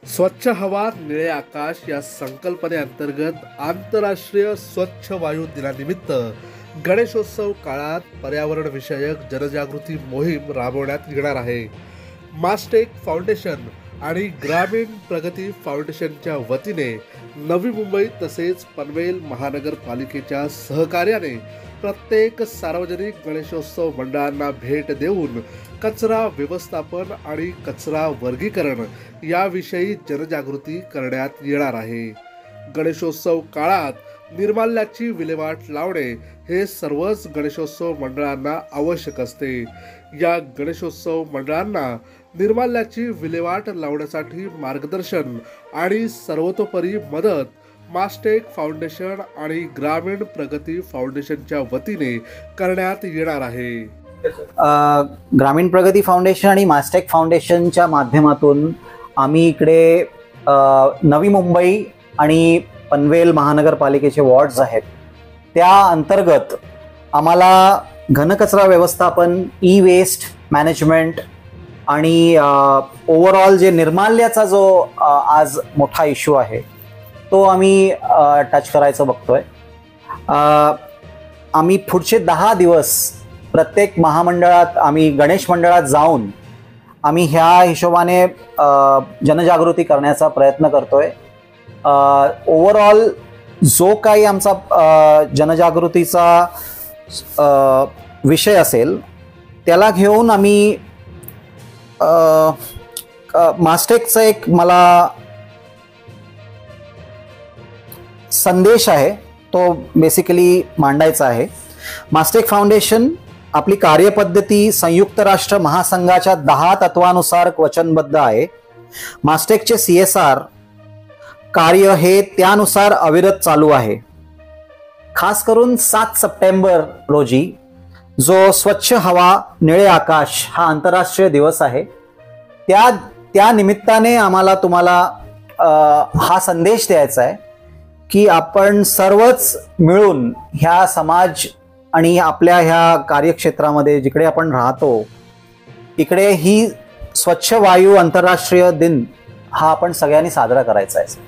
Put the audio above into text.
स्वच्छ हवा निळे आकाश या संकल्पनेअंतर्गत आंतरराष्ट्रीय स्वच्छ वायू दिनानिमित्त गणेशोत्सव काळात पर्यावरण विषयक जनजागृती मोहीम राबवण्यात येणार आहे। मास्टेक फाउंडेशन आणि ग्रामीण प्रगती फाउंडेशनच्या वतीने नवी मुंबई तसेच पनवेल महानगरपालिकेच्या सहकार्याने प्रत्येक सार्वजनिक गणेशोत्सव मंडळांना भेट देऊन कचरा व्यवस्थापन आणि कचरा वर्गीकरण याविषयी जनजागृती करण्यात येणार आहे। गणेशोत्सव काळात निर्माल्याची विल्हेवाट लावणे हे सर्वच गणेशोत्सव मंडळांना आवश्यक असते। या गणेशोत्सव मंडळांना निर्माल्याची विल्हेवाट लावण्यासाठी मार्गदर्शन आणि सर्वतोपरी मदत मास्टेक फाउंडेशन आणि ग्रामीण प्रगती फाउंडेशनच्या वतीने करण्यात येणार आहे। ग्रामीण प्रगती फाउंडेशन आणि मास्टेक फाउंडेशनच्या माध्यमातून आम्ही इकडे नवी मुंबई आणि पनवेल महानगरपालिकेचे वॉर्ड्स आहेत, त्या अंतर्गत आम्हाला घनकचरा व्यवस्थापन, ई वेस्ट मॅनेजमेंट आणि ओव्हरऑल जे निर्माल्याचा जो आज मोठा इश्यू आहे तो आम्ही टच करायचं बघतोय। आम्ही पुढचे 10 दिवस प्रत्येक महामंडळात, आम्ही गणेश मंडळात जाऊन आम्ही ह्या हिशोबाने जनजागृती करण्याचा प्रयत्न करतोय। ओव्हरऑल जो काही आमचा जनजागृतीचा विषय असेल त्याला घेऊन आम्ही मास्टेकचा एक मला संदेश आहे तो बेसिकली मांडायचा आहे। मास्टेक फाउंडेशन आपली कार्यपद्धती संयुक्त राष्ट्र महासंघाच्या 10 तत्वानुसार वचनबद्ध आहे। मास्टेकचे CSR कार्य हे त्यानुसार अविरत चालू आहे। खास करून 7 सप्टेंबर रोजी जो स्वच्छ हवा निळे आकाश हा आंतरराष्ट्रीय दिवस आहे, त्या निमित्ताने आम्हाला तुम्हाला हा संदेश द्यायचा आहे की आपण सर्वच मिळून ह्या समाज आणि आपल्या ह्या कार्यक्षेत्रामध्ये जिकडे आपण राहतो इकडे ही स्वच्छ वायू आंतरराष्ट्रीय दिन हा आपण सगळ्यांनी साजरा करायचा आहे।